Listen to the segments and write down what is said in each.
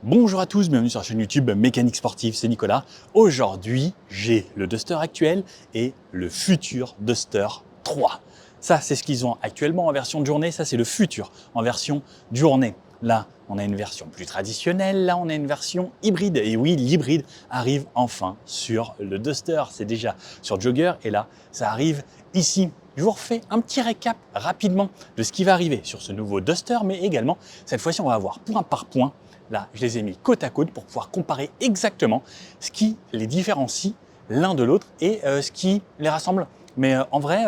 Bonjour à tous, bienvenue sur la chaîne YouTube Mécanique Sportive, c'est Nicolas. Aujourd'hui, j'ai le Duster actuel et le futur Duster 3. Ça, c'est ce qu'ils ont actuellement en version de journée, ça c'est le futur en version de journée. Là, on a une version plus traditionnelle, là on a une version hybride. Et oui, l'hybride arrive enfin sur le Duster. C'est déjà sur Jogger et là, ça arrive ici. Je vous refais un petit récap rapidement de ce qui va arriver sur ce nouveau Duster, mais également, cette fois-ci, on va voir point par point. Là, je les ai mis côte à côte pour pouvoir comparer exactement ce qui les différencie l'un de l'autre et ce qui les rassemble. Mais en vrai,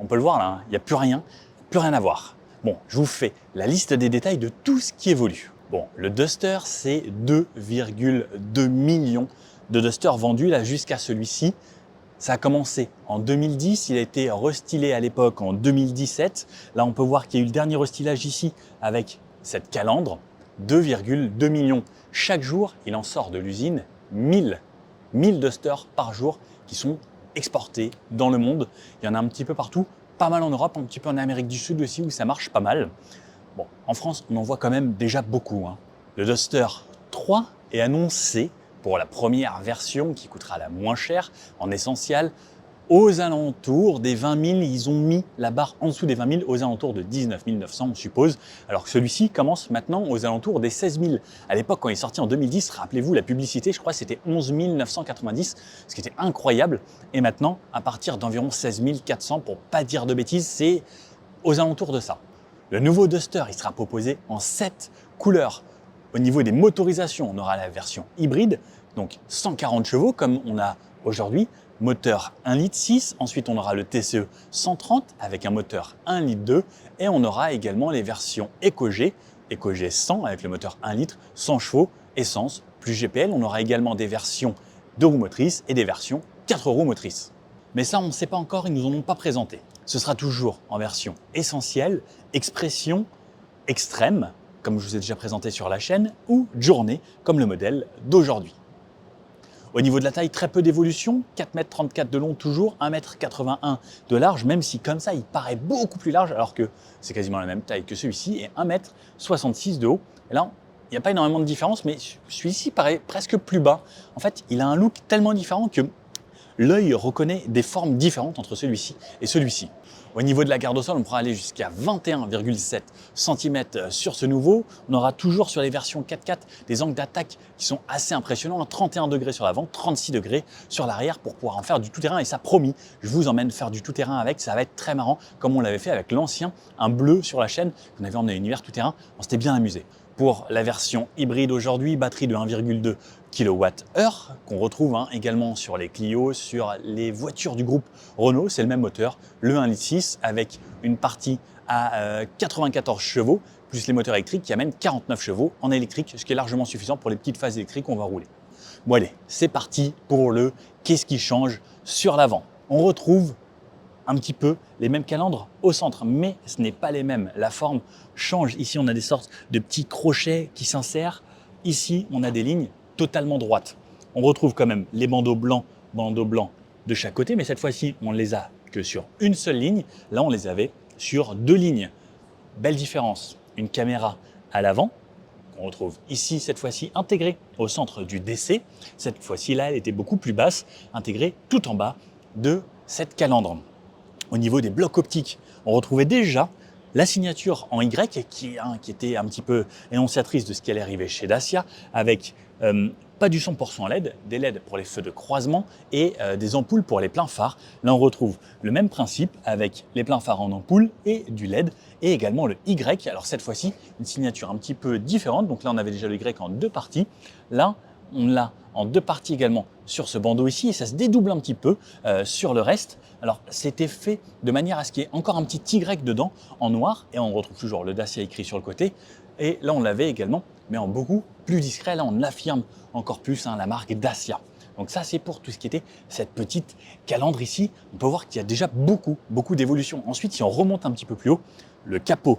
on peut le voir là, hein, il n'y a plus rien à voir. Bon, je vous fais la liste des détails de tout ce qui évolue. Bon, le Duster, c'est 2,2 millions de Dusters vendus là jusqu'à celui-ci. Ça a commencé en 2010, il a été restylé à l'époque en 2017. Là, on peut voir qu'il y a eu le dernier restylage ici avec cette calandre, 2,2 millions. Chaque jour, il en sort de l'usine 1000 Dusters par jour qui sont exportés dans le monde. Il y en a un petit peu partout, pas mal en Europe, un petit peu en Amérique du Sud aussi où ça marche pas mal. Bon, en France, on en voit quand même déjà beaucoup, hein. Le Duster 3 est annoncé pour la première version qui coûtera la moins chère en essentiel aux alentours des 20 000. Ils ont mis la barre en dessous des 20 000 aux alentours de 19 900 on suppose, alors que celui-ci commence maintenant aux alentours des 16 000. À l'époque quand il est sorti en 2010, rappelez-vous la publicité, je crois c'était 11 990, ce qui était incroyable. Et maintenant à partir d'environ 16 400, pour pas dire de bêtises, c'est aux alentours de ça. Le nouveau Duster, il sera proposé en 7 couleurs. Au niveau des motorisations, on aura la version hybride, donc 140 chevaux comme on a aujourd'hui, moteur 1,6 litre. Ensuite, on aura le TCE 130 avec un moteur 1,2 litre et on aura également les versions EcoG 100 avec le moteur 1 litre, 100 chevaux, essence, plus GPL. On aura également des versions 2 roues motrices et des versions 4 roues motrices. Mais ça, on ne sait pas encore, ils ne nous en ont pas présenté. Ce sera toujours en version essentielle, expression, extrême, comme je vous ai déjà présenté sur la chaîne, ou journée, comme le modèle d'aujourd'hui. Au niveau de la taille, très peu d'évolution, 4,34 m de long toujours, 1,81 m de large, même si comme ça, il paraît beaucoup plus large, alors que c'est quasiment la même taille que celui-ci, et 1,66 m de haut. Et là, il n'y a pas énormément de différence, mais celui-ci paraît presque plus bas. En fait, il a un look tellement différent que l'œil reconnaît des formes différentes entre celui-ci et celui-ci. Au niveau de la garde au sol, on pourra aller jusqu'à 21,7 cm sur ce nouveau. On aura toujours sur les versions 4x4 des angles d'attaque qui sont assez impressionnants, 31 degrés sur l'avant, 36 degrés sur l'arrière pour pouvoir en faire du tout-terrain. Et ça, promis, je vous emmène faire du tout-terrain avec, ça va être très marrant, comme on l'avait fait avec l'ancien, un bleu sur la chaîne, qu'on avait emmené à l'univers tout-terrain, on s'était bien amusé. Pour la version hybride aujourd'hui, batterie de 1,2 kWh qu'on retrouve également sur les Clio, sur les voitures du groupe Renault, c'est le même moteur, le 1,6 litre avec une partie à 94 chevaux, plus les moteurs électriques qui amènent 49 chevaux en électrique, ce qui est largement suffisant pour les petites phases électriques qu'on va rouler. Bon allez, c'est parti pour le qu'est-ce qui change sur l'avant. On retrouve un petit peu les mêmes calandres au centre, mais ce n'est pas les mêmes. La forme change. Ici, on a des sortes de petits crochets qui s'insèrent. Ici, on a des lignes totalement droites. On retrouve quand même les bandeaux blancs de chaque côté, mais cette fois-ci, on ne les a que sur une seule ligne. Là, on les avait sur deux lignes. Belle différence. Une caméra à l'avant, qu'on retrouve ici, cette fois-ci, intégrée au centre du DC. Cette fois-ci, là, elle était beaucoup plus basse, intégrée tout en bas de cette calandre. Au niveau des blocs optiques, on retrouvait déjà la signature en Y qui était un petit peu énonciatrice de ce qui allait arriver chez Dacia, avec pas du 100% LED, des LED pour les feux de croisement et des ampoules pour les pleins phares. Là, on retrouve le même principe avec les pleins phares en ampoule et du LED et également le Y. Alors cette fois-ci, une signature un petit peu différente. Donc là, on avait déjà le Y en deux parties. Là, on l'a en deux parties également sur ce bandeau ici et ça se dédouble un petit peu sur le reste. Alors c'était fait de manière à ce qu'il y ait encore un petit Y dedans en noir et on retrouve toujours le Dacia écrit sur le côté. Et là on l'avait également mais en beaucoup plus discret. Là on affirme encore plus la marque Dacia. Donc ça c'est pour tout ce qui était cette petite calandre ici. On peut voir qu'il y a déjà beaucoup d'évolution. Ensuite si on remonte un petit peu plus haut, le capot,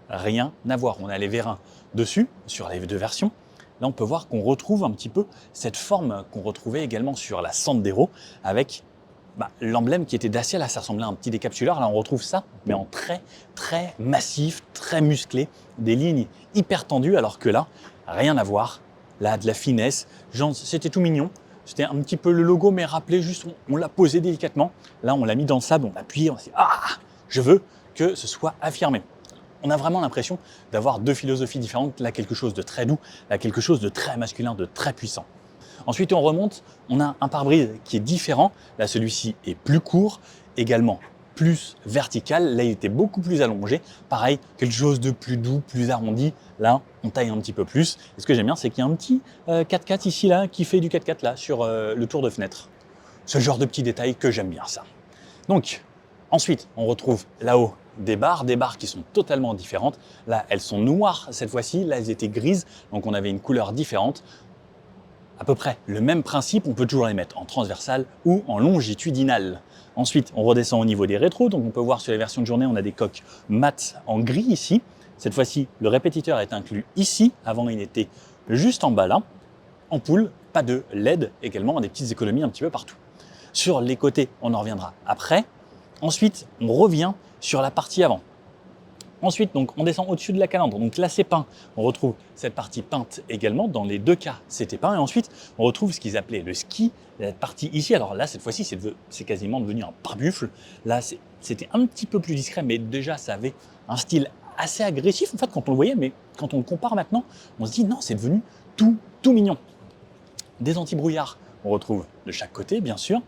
rien à voir. On a les vérins dessus sur les deux versions. Là, on peut voir qu'on retrouve un petit peu cette forme qu'on retrouvait également sur la Sandero avec l'emblème qui était Dacia, là, ça ressemblait à un petit décapsuleur. Là, on retrouve ça, mais en très, très massif, très musclé, des lignes hyper tendues, alors que là, rien à voir. Là, de la finesse, genre, c'était tout mignon. C'était un petit peu le logo, mais rappelez juste, on l'a posé délicatement. Là, on l'a mis dans le sable, on l'a appuyé, on s'est dit, je veux que ce soit affirmé. On a vraiment l'impression d'avoir deux philosophies différentes. Là, quelque chose de très doux, là, quelque chose de très masculin, de très puissant. Ensuite, on remonte, on a un pare-brise qui est différent. Là, celui-ci est plus court, également plus vertical. Là, il était beaucoup plus allongé. Pareil, quelque chose de plus doux, plus arrondi. Là, on taille un petit peu plus. Et ce que j'aime bien, c'est qu'il y a un petit 4x4 ici, là, qui fait du 4x4 là, sur le tour de fenêtre. Ce genre de petits détails que j'aime bien, ça. Donc, ensuite, on retrouve là-haut des barres qui sont totalement différentes. Là, elles sont noires cette fois-ci. Là, elles étaient grises, donc on avait une couleur différente. À peu près le même principe, on peut toujours les mettre en transversal ou en longitudinal. Ensuite, on redescend au niveau des rétros, donc on peut voir sur les versions de journée, on a des coques mat en gris ici. Cette fois-ci, le répétiteur est inclus ici. Avant, il était juste en bas là. Ampoule, pas de LED, également des petites économies un petit peu partout. Sur les côtés, on en reviendra après. Ensuite, on revient sur la partie avant. Ensuite, donc, on descend au-dessus de la calandre. Donc là, c'est peint. On retrouve cette partie peinte également. Dans les deux cas, c'était peint. Et ensuite, on retrouve ce qu'ils appelaient le ski, cette partie ici. Alors là, cette fois-ci, c'est quasiment devenu un pare-buffle. Là, c'était un petit peu plus discret, mais déjà, ça avait un style assez agressif, en fait, quand on le voyait. Mais quand on le compare maintenant, on se dit non, c'est devenu tout mignon. Des anti-brouillards, on retrouve de chaque côté, bien sûr.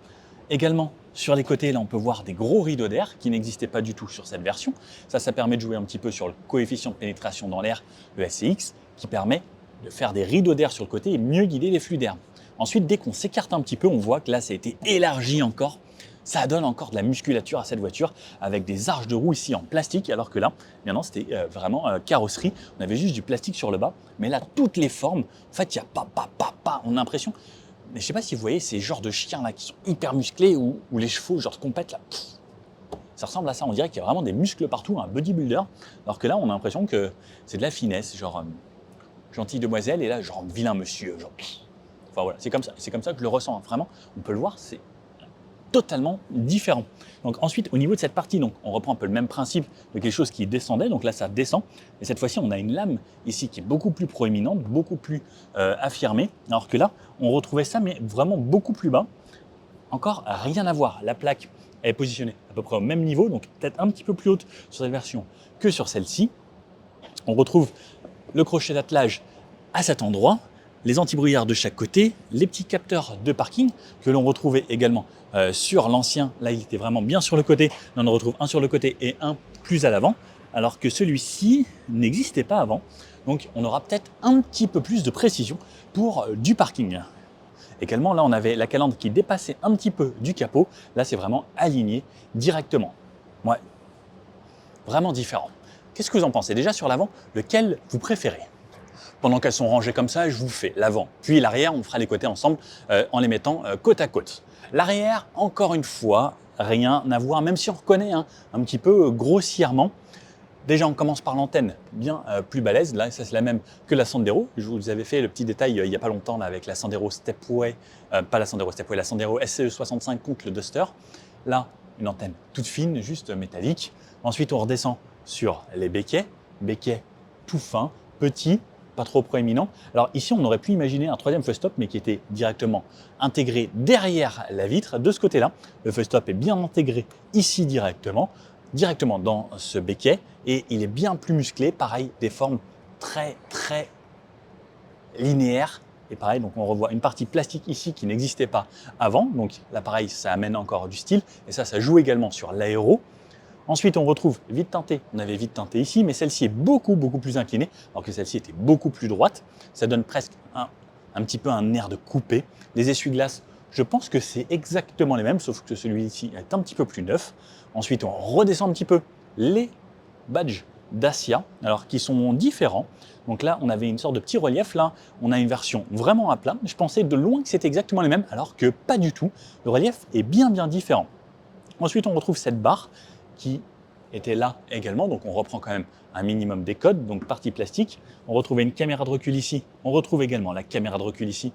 Également, sur les côtés, là, on peut voir des gros rideaux d'air qui n'existaient pas du tout sur cette version. Ça permet de jouer un petit peu sur le coefficient de pénétration dans l'air, le SCX, qui permet de faire des rideaux d'air sur le côté et mieux guider les flux d'air. Ensuite, dès qu'on s'écarte un petit peu, on voit que là, ça a été élargi encore. Ça donne encore de la musculature à cette voiture avec des arches de roue ici en plastique, alors que là, maintenant, c'était vraiment carrosserie. On avait juste du plastique sur le bas, mais là, toutes les formes, en fait, il y a pas. On a l'impression. Mais je sais pas si vous voyez ces genres de chiens là qui sont hyper musclés ou les chevaux genre compètent là. Ça ressemble à ça, on dirait qu'il y a vraiment des muscles partout, un bodybuilder. Alors que là, on a l'impression que c'est de la finesse, genre gentille demoiselle et là, genre vilain monsieur. Genre. Enfin voilà, c'est comme ça que je le ressens. Vraiment, on peut le voir, c'est totalement différent. Donc ensuite, au niveau de cette partie, donc, on reprend un peu le même principe de quelque chose qui descendait. Donc là, ça descend. Et cette fois-ci, on a une lame ici qui est beaucoup plus proéminente, beaucoup plus affirmée. Alors que là, on retrouvait ça, mais vraiment beaucoup plus bas. Encore rien à voir. La plaque elle est positionnée à peu près au même niveau, donc peut-être un petit peu plus haute sur cette version que sur celle-ci. On retrouve le crochet d'attelage à cet endroit, les anti-brouillards de chaque côté, les petits capteurs de parking que l'on retrouvait également sur l'ancien. Là, il était vraiment bien sur le côté. Là, on en retrouve un sur le côté et un plus à l'avant, alors que celui-ci n'existait pas avant. Donc, on aura peut-être un petit peu plus de précision pour du parking. Également, là, on avait la calandre qui dépassait un petit peu du capot. Là, c'est vraiment aligné directement. Ouais, vraiment différent. Qu'est-ce que vous en pensez? Déjà sur l'avant, lequel vous préférez? Pendant qu'elles sont rangées comme ça, je vous fais l'avant, puis l'arrière, on fera les côtés ensemble en les mettant côte à côte. L'arrière, encore une fois, rien à voir, même si on reconnaît un petit peu grossièrement. Déjà, on commence par l'antenne bien plus balèze. Là, ça c'est la même que la Sandero. Je vous avais fait le petit détail il n'y a pas longtemps là, avec la Sandero Stepway, pas la Sandero Stepway, la Sandero SCE65 contre le Duster. Là, une antenne toute fine, juste métallique. Ensuite, on redescend sur les béquets tout fins, petits, pas trop proéminents. Alors ici, on aurait pu imaginer un troisième feu stop, mais qui était directement intégré derrière la vitre. De ce côté-là, le feu stop est bien intégré ici directement dans ce béquet et il est bien plus musclé. Pareil, des formes très linéaires. Et pareil, donc on revoit une partie plastique ici qui n'existait pas avant. Donc là, pareil, ça amène encore du style. Et ça joue également sur l'aéro. Ensuite, on retrouve vide teinté. On avait vide teinté ici, mais celle-ci est beaucoup plus inclinée, alors que celle-ci était beaucoup plus droite. Ça donne presque un petit peu un air de coupé. Les essuie-glaces, je pense que c'est exactement les mêmes, sauf que celui-ci est un petit peu plus neuf. Ensuite, on redescend un petit peu les badges Dacia, alors qui sont différents. Donc là, on avait une sorte de petit relief. Là, on a une version vraiment à plat. Je pensais de loin que c'était exactement les mêmes, alors que pas du tout. Le relief est bien différent. Ensuite, on retrouve cette barre qui était là également, donc on reprend quand même un minimum des codes, donc partie plastique. On retrouvait une caméra de recul ici, on retrouve également la caméra de recul ici,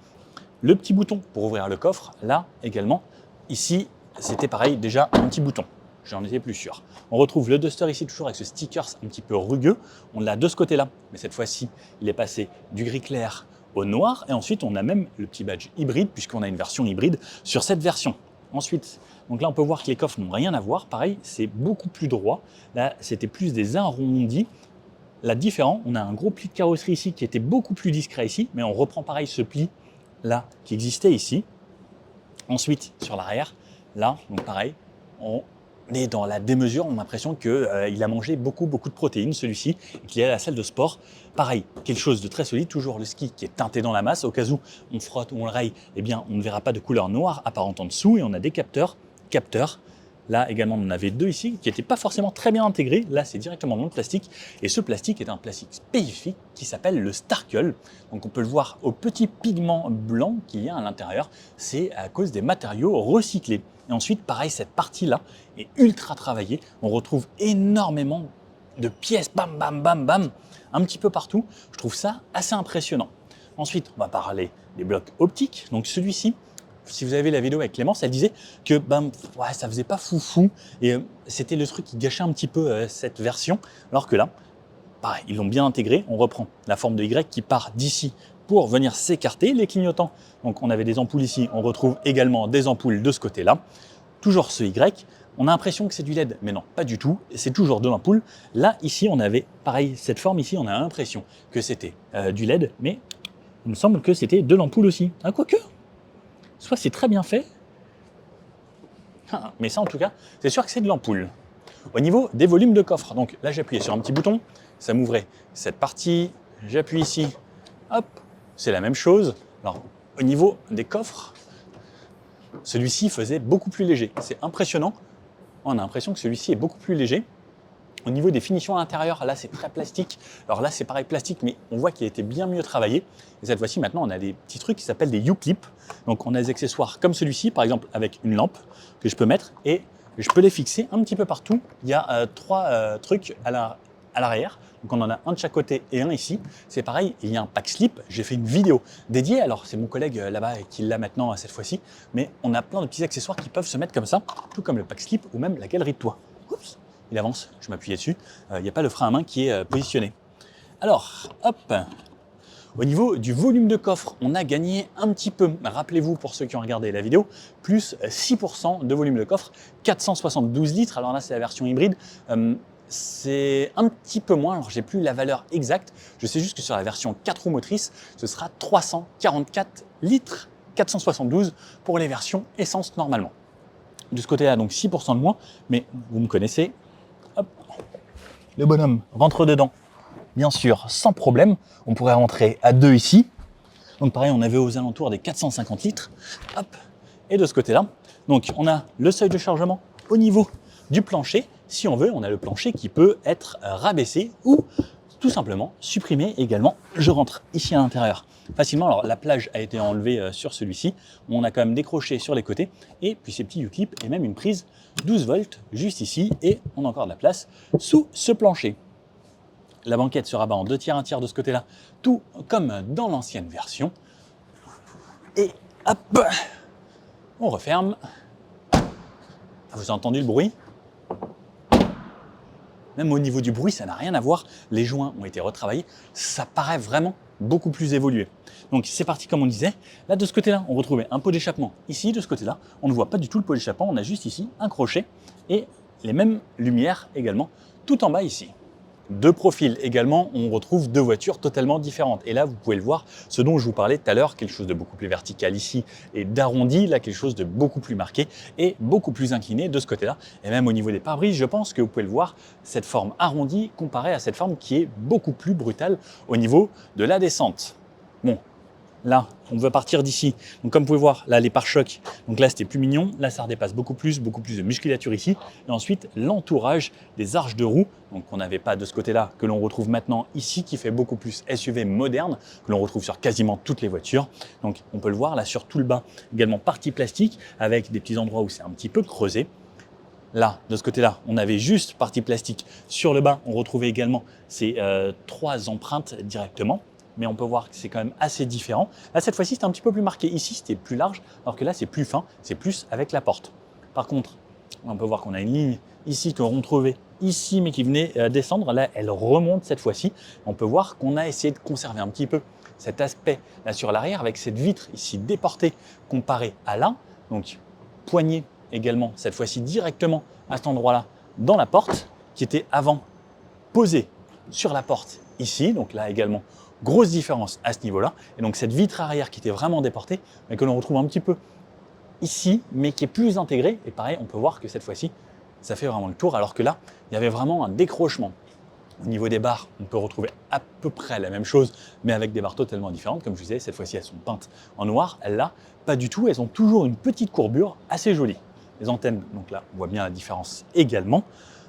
le petit bouton pour ouvrir le coffre, là également. Ici, c'était pareil déjà un petit bouton. J'en étais plus sûr. On retrouve le Duster ici toujours avec ce sticker un petit peu rugueux. On l'a de ce côté-là, mais cette fois-ci, il est passé du gris clair au noir. Et ensuite, on a même le petit badge hybride, puisqu'on a une version hybride sur cette version. Ensuite, donc là, on peut voir que les coffres n'ont rien à voir. Pareil, c'est beaucoup plus droit. Là, c'était plus des arrondis. Là, différent, on a un gros pli de carrosserie ici qui était beaucoup plus discret ici, mais on reprend pareil ce pli là qui existait ici. Ensuite, sur l'arrière, là, donc pareil, on est dans la démesure. On a l'impression qu'il a mangé beaucoup de protéines, celui-ci, et qu'il est à la salle de sport. Pareil, quelque chose de très solide, toujours le ski qui est teinté dans la masse. Au cas où on frotte ou on le raye, eh bien, on ne verra pas de couleur noire apparente en dessous. Et on a des capteurs. Là également, on en avait deux ici qui n'étaient pas forcément très bien intégrés. Là, c'est directement dans le plastique. Et ce plastique est un plastique spécifique qui s'appelle le Starkel. Donc, on peut le voir au petit pigment blanc qu'il y a à l'intérieur. C'est à cause des matériaux recyclés. Et ensuite, pareil, cette partie-là est ultra travaillée. On retrouve énormément de pièces, bam, bam, bam, bam, un petit peu partout. Je trouve ça assez impressionnant. Ensuite, on va parler des blocs optiques. Donc, celui-ci, si vous avez vu la vidéo avec Clémence, elle disait que ça faisait pas foufou et c'était le truc qui gâchait un petit peu cette version. Alors que là, pareil, ils l'ont bien intégré. On reprend la forme de Y qui part d'ici pour venir s'écarter. Les clignotants, donc on avait des ampoules ici, on retrouve également des ampoules de ce côté-là. Toujours ce Y. On a l'impression que c'est du LED, mais non, pas du tout. C'est toujours de l'ampoule. Là, ici, on avait pareil, cette forme ici, on a l'impression que c'était du LED, mais il me semble que c'était de l'ampoule aussi. Ah, quoique. Soit c'est très bien fait, mais ça en tout cas, c'est sûr que c'est de l'ampoule. Au niveau des volumes de coffre, donc là j'appuyais sur un petit bouton, ça m'ouvrait cette partie, j'appuie ici, hop, c'est la même chose. Alors au niveau des coffres, celui-ci faisait beaucoup plus léger, c'est impressionnant, on a l'impression que celui-ci est beaucoup plus léger. Au niveau des finitions à l'intérieur, là c'est très plastique. Alors là c'est pareil plastique, mais on voit qu'il a été bien mieux travaillé. Et cette fois-ci maintenant on a des petits trucs qui s'appellent des U-clips. Donc on a des accessoires comme celui-ci, par exemple avec une lampe que je peux mettre et je peux les fixer un petit peu partout. Il y a trois trucs à l'arrière. Donc on en a un de chaque côté et un ici. C'est pareil, il y a un pack slip. J'ai fait une vidéo dédiée. Alors c'est mon collègue là-bas qui l'a maintenant cette fois-ci. Mais on a plein de petits accessoires qui peuvent se mettre comme ça, tout comme le pack slip ou même la galerie de toit. Oups. Il avance, je m'appuyais dessus, il n'y a pas le frein à main qui est positionné. Alors, hop, au niveau du volume de coffre, on a gagné un petit peu, rappelez-vous pour ceux qui ont regardé la vidéo, plus 6% de volume de coffre, 472 litres, alors là c'est la version hybride, c'est un petit peu moins, alors j'ai plus la valeur exacte, je sais juste que sur la version 4 roues motrices, ce sera 344 litres, 472 pour les versions essence normalement. De ce côté-là, donc 6% de moins, mais vous me connaissez. Hop, le bonhomme rentre dedans, bien sûr, sans problème. On pourrait rentrer à 2 ici. Donc pareil, on avait aux alentours des 450 litres. Hop, et de ce côté-là, donc on a le seuil de chargement au niveau du plancher. Si on veut, on a le plancher qui peut être rabaissé ou tout simplement supprimé également. Je rentre ici à l'intérieur facilement. Alors la plage a été enlevée sur celui-ci. On a quand même décroché sur les côtés et puis ces petits U-clips et même une prise 12 volts juste ici et on a encore de la place sous ce plancher. La banquette se rabat en 2 tiers, 1 tiers de ce côté-là, tout comme dans l'ancienne version. Et hop, on referme. Vous avez entendu le bruit ? Même au niveau du bruit, ça n'a rien à voir. Les joints ont été retravaillés. Ça paraît vraiment beaucoup plus évolué. Donc c'est parti comme on disait. Là de ce côté-là, on retrouvait un pot d'échappement. Ici, de ce côté-là, on ne voit pas du tout le pot d'échappement. On a juste ici un crochet et les mêmes lumières également tout en bas ici. De profil également, on retrouve 2 voitures totalement différentes. Et là, vous pouvez le voir, ce dont je vous parlais tout à l'heure, quelque chose de beaucoup plus vertical ici et d'arrondi, là quelque chose de beaucoup plus marqué et beaucoup plus incliné de ce côté-là. Et même au niveau des pare-brises, je pense que vous pouvez le voir, cette forme arrondie comparée à cette forme qui est beaucoup plus brutale au niveau de la descente. Bon, là, on veut partir d'ici. Donc comme vous pouvez voir, là les pare-chocs, donc là c'était plus mignon, là ça redépasse beaucoup plus de musculature ici. Et ensuite l'entourage des arches de roue, donc qu'on n'avait pas de ce côté-là, que l'on retrouve maintenant ici, qui fait beaucoup plus SUV moderne, que l'on retrouve sur quasiment toutes les voitures. Donc on peut le voir là sur tout le bas, également partie plastique, avec des petits endroits où c'est un petit peu creusé. Là, de ce côté-là, on avait juste partie plastique. Sur le bas, on retrouvait également ces 3 empreintes directement. Mais on peut voir que c'est quand même assez différent. Là, cette fois-ci, c'était un petit peu plus marqué. Ici, c'était plus large, alors que là, c'est plus fin, c'est plus avec la porte. Par contre, on peut voir qu'on a une ligne ici qu'on retrouvait ici, mais qui venait descendre. Là, elle remonte cette fois-ci. On peut voir qu'on a essayé de conserver un petit peu cet aspect là sur l'arrière avec cette vitre ici déportée comparée à là. Donc, poignée également, cette fois-ci directement à cet endroit-là dans la porte, qui était avant posée sur la porte ici. Donc là également, grosse différence à ce niveau-là. Et donc cette vitre arrière qui était vraiment déportée, mais que l'on retrouve un petit peu ici, mais qui est plus intégrée. Et pareil, on peut voir que cette fois-ci, ça fait vraiment le tour, alors que là, il y avait vraiment un décrochement. Au niveau des barres, on peut retrouver à peu près la même chose, mais avec des barres totalement différentes. Comme je vous disais, cette fois-ci, elles sont peintes en noir. Là, pas du tout. Elles ont toujours une petite courbure assez jolie. Les antennes, donc là, on voit bien la différence également.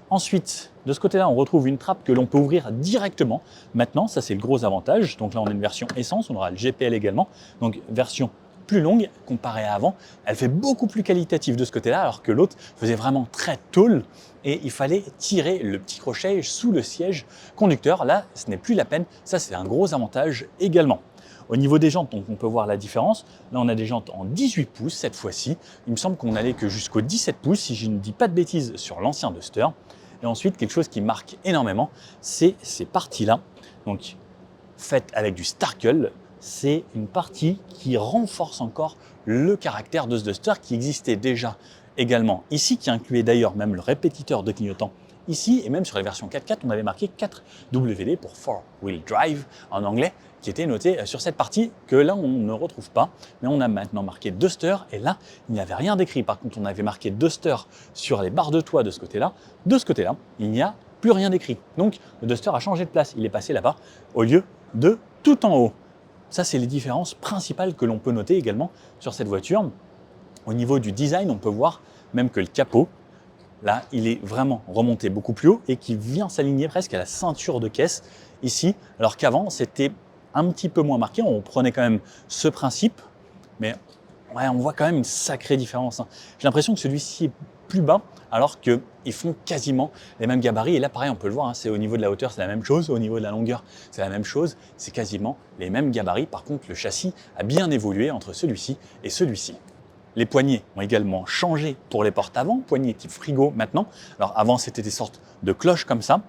Ensuite, de ce côté-là, on retrouve une trappe que l'on peut ouvrir directement. Maintenant, ça c'est le gros avantage. Donc là, on a une version essence, on aura le GPL également. Donc version plus longue comparée à avant. Elle fait beaucoup plus qualitative de ce côté-là, alors que l'autre faisait vraiment très tôle et il fallait tirer le petit crochet sous le siège conducteur. Là, ce n'est plus la peine. Ça, c'est un gros avantage également. Au niveau des jantes, donc on peut voir la différence. Là, on a des jantes en 18 pouces cette fois-ci. Il me semble qu'on n'allait que jusqu'au 17 pouces, si je ne dis pas de bêtises, sur l'ancien Duster. Et ensuite, quelque chose qui marque énormément, c'est ces parties-là. Donc, faites avec du Starkle, c'est une partie qui renforce encore le caractère de ce Duster qui existait déjà également ici, qui incluait d'ailleurs même le répétiteur de clignotant ici, et même sur les versions 4x4, on avait marqué 4WD pour 4-Wheel Drive en anglais, qui était noté sur cette partie que là on ne retrouve pas, mais on a maintenant marqué Duster, et là il n'y avait rien d'écrit. Par contre, on avait marqué Duster sur les barres de toit de ce côté-là. De ce côté-là, il n'y a plus rien d'écrit. Donc le Duster a changé de place, il est passé là-bas au lieu de tout en haut. Ça, c'est les différences principales que l'on peut noter également sur cette voiture. Au niveau du design, on peut voir même que le capot, là, il est vraiment remonté beaucoup plus haut et qui vient s'aligner presque à la ceinture de caisse ici, alors qu'avant, c'était un petit peu moins marqué. On prenait quand même ce principe, mais ouais, on voit quand même une sacrée différence. J'ai l'impression que celui-ci est plus bas, alors qu'ils font quasiment les mêmes gabarits. Et là, pareil, on peut le voir, c'est au niveau de la hauteur, c'est la même chose. Au niveau de la longueur, c'est la même chose. C'est quasiment les mêmes gabarits. Par contre, le châssis a bien évolué entre celui-ci et celui-ci. Les poignées ont également changé pour les portes avant, poignées type frigo maintenant. Alors avant, c'était des sortes de cloches comme ça,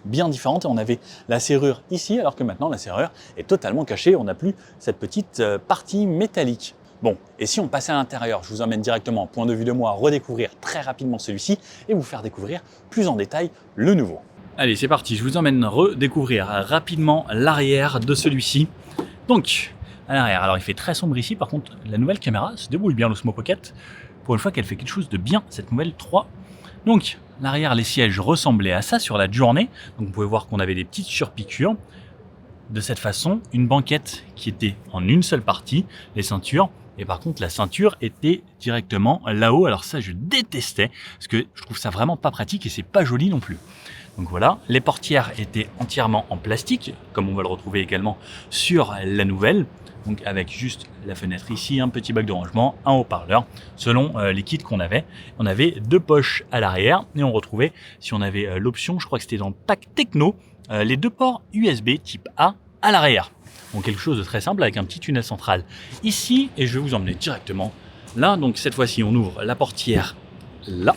bien différentes. Et on avait la serrure ici, alors que maintenant, la serrure est totalement cachée. On n'a plus cette petite partie métallique. Bon, et si on passait à l'intérieur, je vous emmène directement en point de vue de moi, redécouvrir très rapidement celui-ci et vous faire découvrir plus en détail le nouveau. Allez, c'est parti, je vous emmène redécouvrir rapidement l'arrière de celui-ci. Donc, à l'arrière, alors il fait très sombre ici, par contre, la nouvelle caméra se débrouille bien, l'Osmo Pocket. Pour une fois qu'elle fait quelque chose de bien, cette nouvelle 3. Donc, l'arrière, les sièges ressemblaient à ça sur la journée. Donc, vous pouvez voir qu'on avait des petites surpiqûres. De cette façon, une banquette qui était en une seule partie, les ceintures. Et par contre, la ceinture était directement là-haut. Alors ça, je détestais, parce que je trouve ça vraiment pas pratique et c'est pas joli non plus. Donc voilà, les portières étaient entièrement en plastique, comme on va le retrouver également sur la nouvelle. Donc avec juste la fenêtre ici, un petit bac de rangement, un haut-parleur, selon les kits qu'on avait. On avait 2 poches à l'arrière et on retrouvait, si on avait l'option, je crois que c'était dans le pack Techno, les 2 ports USB type A à l'arrière. Donc quelque chose de très simple avec un petit tunnel central ici, et je vais vous emmener directement là. Donc cette fois-ci, on ouvre la portière là.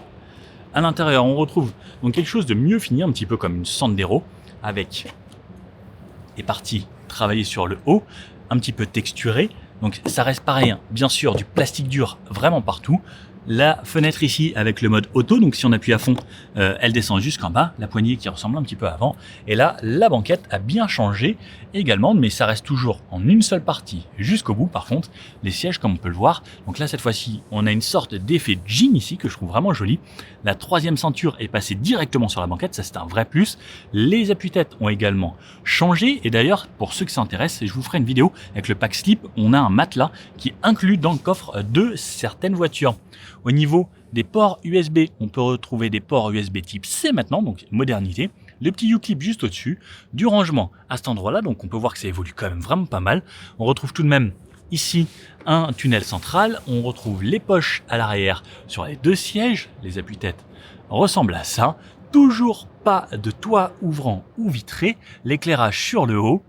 À l'intérieur, on retrouve donc quelque chose de mieux fini, un petit peu comme une Sandero, avec des parties travaillées sur le haut, un petit peu texturées. Donc ça reste pareil, hein. Bien sûr, du plastique dur vraiment partout. La fenêtre ici avec le mode auto, donc si on appuie à fond, elle descend jusqu'en bas, la poignée qui ressemble un petit peu à avant. Et là, la banquette a bien changé également, mais ça reste toujours en une seule partie jusqu'au bout. Par contre, les sièges, comme on peut le voir, donc là cette fois-ci, on a une sorte d'effet jean ici que je trouve vraiment joli. La 3e ceinture est passée directement sur la banquette, ça c'est un vrai plus. Les appuis-têtes ont également changé, et d'ailleurs, pour ceux que ça intéresse, je vous ferai une vidéo avec le pack slip. On a un matelas qui est inclus dans le coffre de certaines voitures. Au niveau des ports USB, on peut retrouver des ports USB type C maintenant, donc modernité. Le petit U-clip juste au-dessus, du rangement à cet endroit-là, donc on peut voir que ça évolue quand même vraiment pas mal. On retrouve tout de même ici un tunnel central, on retrouve les poches à l'arrière sur les 2 sièges, les appuis-têtes ressemblent à ça. Toujours pas de toit ouvrant ou vitré, l'éclairage sur le haut,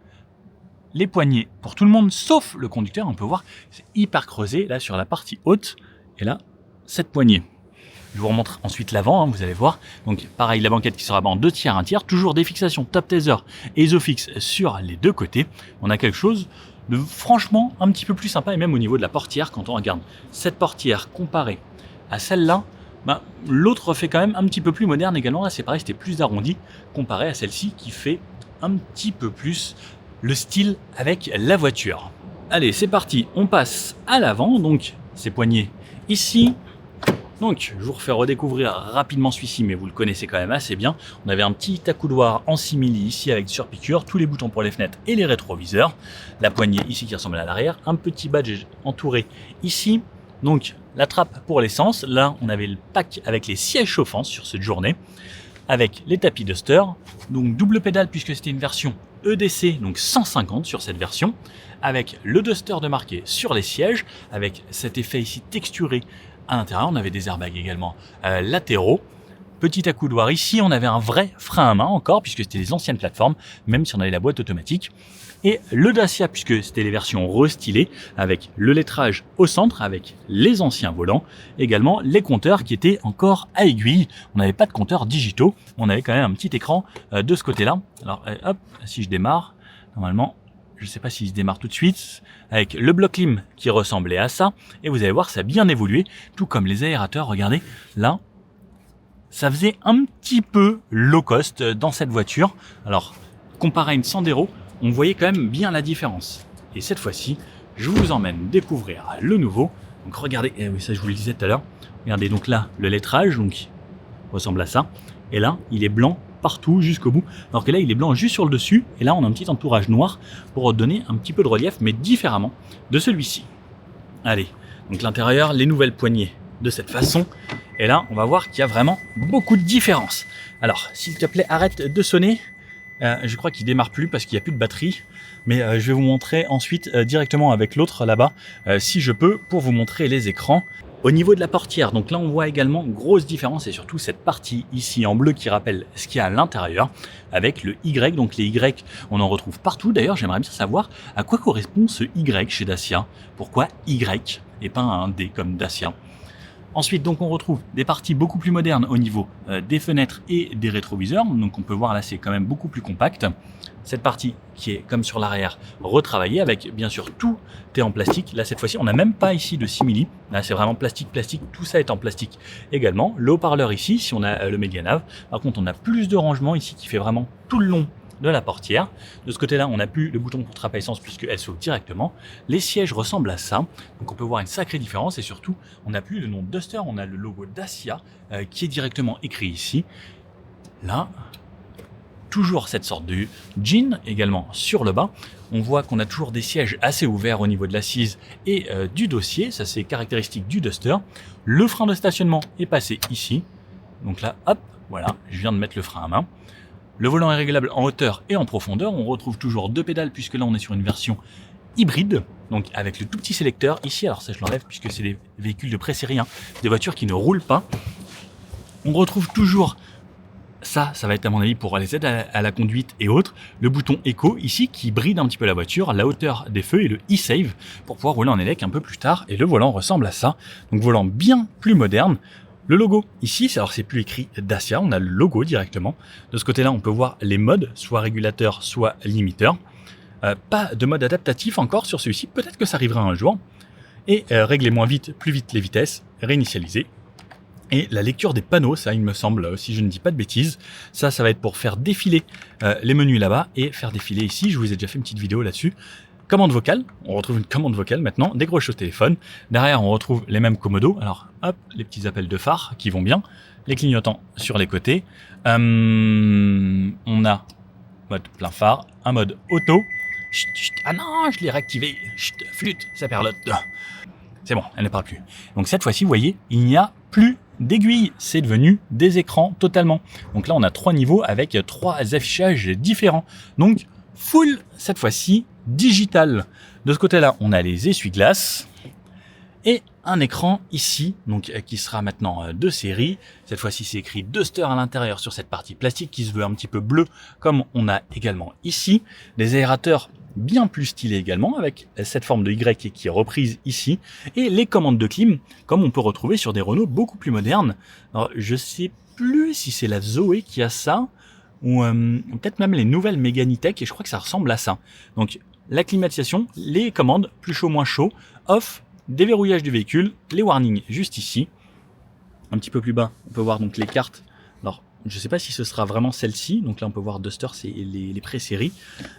les poignées pour tout le monde sauf le conducteur. On peut voir c'est hyper creusé là sur la partie haute, et là cette poignée. Je vous remontre ensuite l'avant, hein, vous allez voir. Donc pareil, la banquette qui sera en 2 tiers, 1 tiers. Toujours des fixations top taser et Isofix sur les deux côtés. On a quelque chose de franchement un petit peu plus sympa. Et même au niveau de la portière, quand on regarde cette portière comparée à celle-là, l'autre fait quand même un petit peu plus moderne également. Là c'est pareil, c'était plus arrondi comparé à celle-ci qui fait un petit peu plus le style avec la voiture. Allez, c'est parti, on passe à l'avant. Donc ces poignées ici. Donc, je vous refais redécouvrir rapidement celui-ci, mais vous le connaissez quand même assez bien. On avait un petit accoudoir en simili ici avec surpiqûre, tous les boutons pour les fenêtres et les rétroviseurs. La poignée ici qui ressemble à l'arrière, un petit badge entouré ici. Donc, la trappe pour l'essence. Là, on avait le pack avec les sièges chauffants sur cette journée, avec les tapis Duster. Donc, double pédale puisque c'était une version EDC, donc 150 sur cette version, avec le Duster de marqué sur les sièges, avec cet effet ici texturé. À l'intérieur, on avait des airbags également latéraux. Petit accoudoir ici, on avait un vrai frein à main encore, puisque c'était les anciennes plateformes, même si on avait la boîte automatique. Et le Dacia, puisque c'était les versions restylées, avec le lettrage au centre, avec les anciens volants. Également, les compteurs qui étaient encore à aiguille. On n'avait pas de compteurs digitaux. On avait quand même un petit écran de ce côté-là. Alors, hop, si je démarre, normalement... Je ne sais pas s'il se démarre tout de suite, avec le bloc clim qui ressemblait à ça, et vous allez voir, ça a bien évolué, tout comme les aérateurs. Regardez, là, ça faisait un petit peu low cost dans cette voiture. Alors, comparé à une Sandero, on voyait quand même bien la différence. Et cette fois-ci, je vous emmène découvrir le nouveau. Donc regardez, oui, ça je vous le disais tout à l'heure, regardez donc là, le lettrage, donc ressemble à ça, et là, il est blanc partout jusqu'au bout, alors que là il est blanc juste sur le dessus, et là on a un petit entourage noir pour donner un petit peu de relief, mais différemment de celui-ci. Allez, donc l'intérieur, les nouvelles poignées de cette façon, et là on va voir qu'il y a vraiment beaucoup de différences. Alors s'il te plaît arrête de sonner, je crois qu'il démarre plus parce qu'il n'y a plus de batterie, mais je vais vous montrer ensuite directement avec l'autre là-bas, si je peux, pour vous montrer les écrans. Au niveau de la portière, donc là on voit également grosse différence, et surtout cette partie ici en bleu qui rappelle ce qu'il y a à l'intérieur avec le Y. Donc les Y, on en retrouve partout. D'ailleurs, j'aimerais bien savoir à quoi correspond ce Y chez Dacia. Pourquoi Y et pas un D comme Dacia? Ensuite, donc on retrouve des parties beaucoup plus modernes au niveau des fenêtres et des rétroviseurs. Donc on peut voir là, c'est quand même beaucoup plus compact. Cette partie qui est comme sur l'arrière retravaillée avec bien sûr tout est en plastique. Là cette fois-ci, on n'a même pas ici de simili. Là c'est vraiment plastique, tout ça est en plastique également. Le haut-parleur ici, si on a le Medianav. Par contre, on a plus de rangement ici qui fait vraiment tout le long de la portière. De ce côté-là, on n'a plus le bouton pour trappe à essence puisqu'elle s'ouvre directement. Les sièges ressemblent à ça, donc on peut voir une sacrée différence, et surtout, on n'a plus le nom Duster, on a le logo Dacia qui est directement écrit ici. Là, toujours cette sorte de jean également sur le bas. On voit qu'on a toujours des sièges assez ouverts au niveau de l'assise et du dossier, ça c'est caractéristique du Duster. Le frein de stationnement est passé ici, donc là, hop, voilà, je viens de mettre le frein à main. Le volant est réglable en hauteur et en profondeur. On retrouve toujours 2 pédales puisque là on est sur une version hybride, donc avec le tout petit sélecteur ici. Alors ça je l'enlève puisque c'est des véhicules de pré-série, hein, des voitures qui ne roulent pas. On retrouve toujours ça va être à mon avis pour les aides à la conduite et autres. Le bouton Eco ici qui bride un petit peu la voiture, la hauteur des feux, et le e-save pour pouvoir rouler en élec un peu plus tard. Et le volant ressemble à ça, donc volant bien plus moderne. Le logo ici, alors c'est plus écrit Dacia, on a le logo directement. De ce côté-là, on peut voir les modes, soit régulateur, soit limiteur. Pas de mode adaptatif encore sur celui-ci, peut-être que ça arrivera un jour. Et régler moins vite, plus vite les vitesses, réinitialiser. Et la lecture des panneaux, ça il me semble, si je ne dis pas de bêtises, ça va être pour faire défiler les menus là-bas et faire défiler ici. Je vous ai déjà fait une petite vidéo là-dessus. Commande vocale, on retrouve une commande vocale maintenant, décroche au téléphone. Derrière, on retrouve les mêmes commodos. Alors, hop, les petits appels de phare qui vont bien. Les clignotants sur les côtés. On a mode plein phare, un mode auto. Chut, chut, ah non, je l'ai réactivé. Chut, flûte, ça perlote. C'est bon, elle ne parle plus. Donc cette fois-ci, vous voyez, il n'y a plus d'aiguilles. C'est devenu des écrans totalement. Donc là, on a 3 niveaux avec 3 affichages différents. Donc, full, cette fois-ci, digital. De ce côté-là, on a les essuie-glaces et un écran ici, donc qui sera maintenant de série. Cette fois-ci, c'est écrit Duster à l'intérieur sur cette partie plastique qui se veut un petit peu bleu, comme on a également ici. Les aérateurs bien plus stylé également, avec cette forme de Y qui est reprise ici, et les commandes de clim, comme on peut retrouver sur des Renault beaucoup plus modernes. Alors, je sais plus si c'est la Zoé qui a ça, ou peut-être même les nouvelles Mégane E-Tech, et je crois que ça ressemble à ça. Donc, la climatisation, les commandes, plus chaud, moins chaud, off, déverrouillage du véhicule, les warnings juste ici. Un petit peu plus bas, on peut voir donc les cartes. Alors, je ne sais pas si ce sera vraiment celle-ci. Donc là, on peut voir Duster, c'est les pré-séries.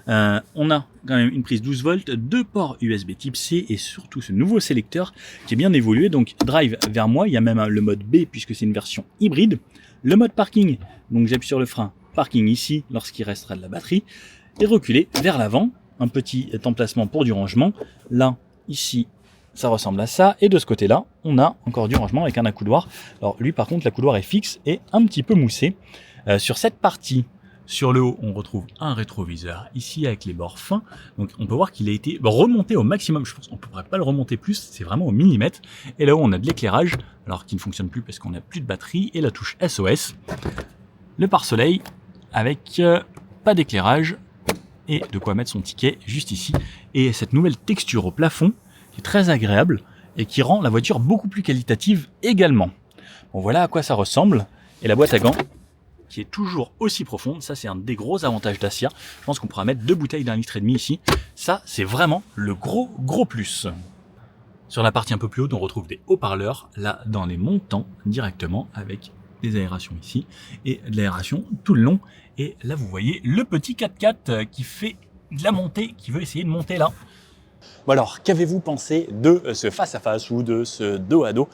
On a quand même une prise 12 volts, 2 ports USB type C et surtout ce nouveau sélecteur qui est bien évolué. Donc, drive vers moi, il y a même le mode B puisque c'est une version hybride. Le mode parking, donc j'appuie sur le frein, parking ici lorsqu'il restera de la batterie. Et reculer vers l'avant, un petit emplacement pour du rangement. Là, ici, ça ressemble à ça. Et de ce côté-là, on a encore du rangement avec un accoudoir. Alors lui, par contre, l'accoudoir est fixe et un petit peu moussé. Sur cette partie, sur le haut, on retrouve un rétroviseur ici avec les bords fins. Donc on peut voir qu'il a été remonté au maximum. Je pense qu'on ne pourrait pas le remonter plus. C'est vraiment au millimètre. Et là-haut, on a de l'éclairage, alors qui ne fonctionne plus parce qu'on n'a plus de batterie. Et la touche SOS. Le pare-soleil avec pas d'éclairage. Et de quoi mettre son ticket juste ici. Et cette nouvelle texture au plafond, qui est très agréable et qui rend la voiture beaucoup plus qualitative également. Bon, voilà à quoi ça ressemble. Et la boîte à gants, qui est toujours aussi profonde, ça c'est un des gros avantages Dacia. Je pense qu'on pourra mettre 2 bouteilles d'1,5 litre ici. Ça, c'est vraiment le gros plus. Sur la partie un peu plus haute, on retrouve des haut-parleurs, là dans les montants directement, avec des aérations ici et de l'aération tout le long. Et là, vous voyez le petit 4x4 qui fait de la montée, qui veut essayer de monter là. Bon alors, qu'avez-vous pensé de ce face-à-face ou de ce dos-à-dos?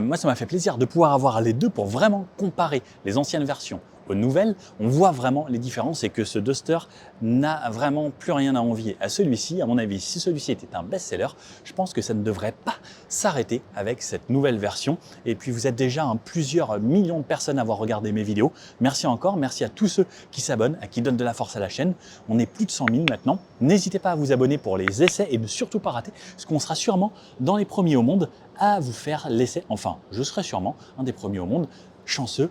Moi, ça m'a fait plaisir de pouvoir avoir les deux pour vraiment comparer les anciennes versions aux nouvelles. On voit vraiment les différences et que ce Duster n'a vraiment plus rien à envier à celui-ci. À mon avis, si celui-ci était un best-seller, je pense que ça ne devrait pas s'arrêter avec cette nouvelle version. Et puis, vous êtes déjà plusieurs millions de personnes à avoir regardé mes vidéos. Merci encore, merci à tous ceux qui s'abonnent, à qui donnent de la force à la chaîne. On est plus de 100 000 maintenant. N'hésitez pas à vous abonner pour les essais et ne surtout pas rater, parce qu'on sera sûrement dans les premiers au monde à vous faire l'essai. Enfin, je serai sûrement un des premiers au monde. Chanceux.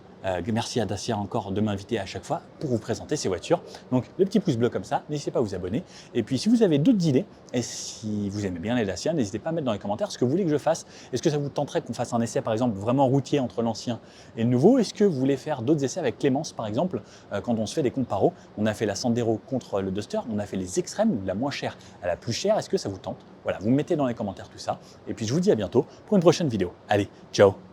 Merci à Dacia encore de m'inviter à chaque fois pour vous présenter ces voitures. Donc le petit pouce bleu comme ça, n'hésitez pas à vous abonner. Et puis si vous avez d'autres idées et si vous aimez bien les Dacia, n'hésitez pas à mettre dans les commentaires ce que vous voulez que je fasse. Est-ce que ça vous tenterait qu'on fasse un essai par exemple vraiment routier entre l'ancien et le nouveau? Est-ce que vous voulez faire d'autres essais avec Clémence par exemple quand on se fait des comparos? On a fait la Sandero contre le Duster, on a fait les extrêmes, de la moins chère à la plus chère. Est-ce que ça vous tente? Voilà, vous mettez dans les commentaires tout ça. Et puis je vous dis à bientôt pour une prochaine vidéo. Allez, ciao!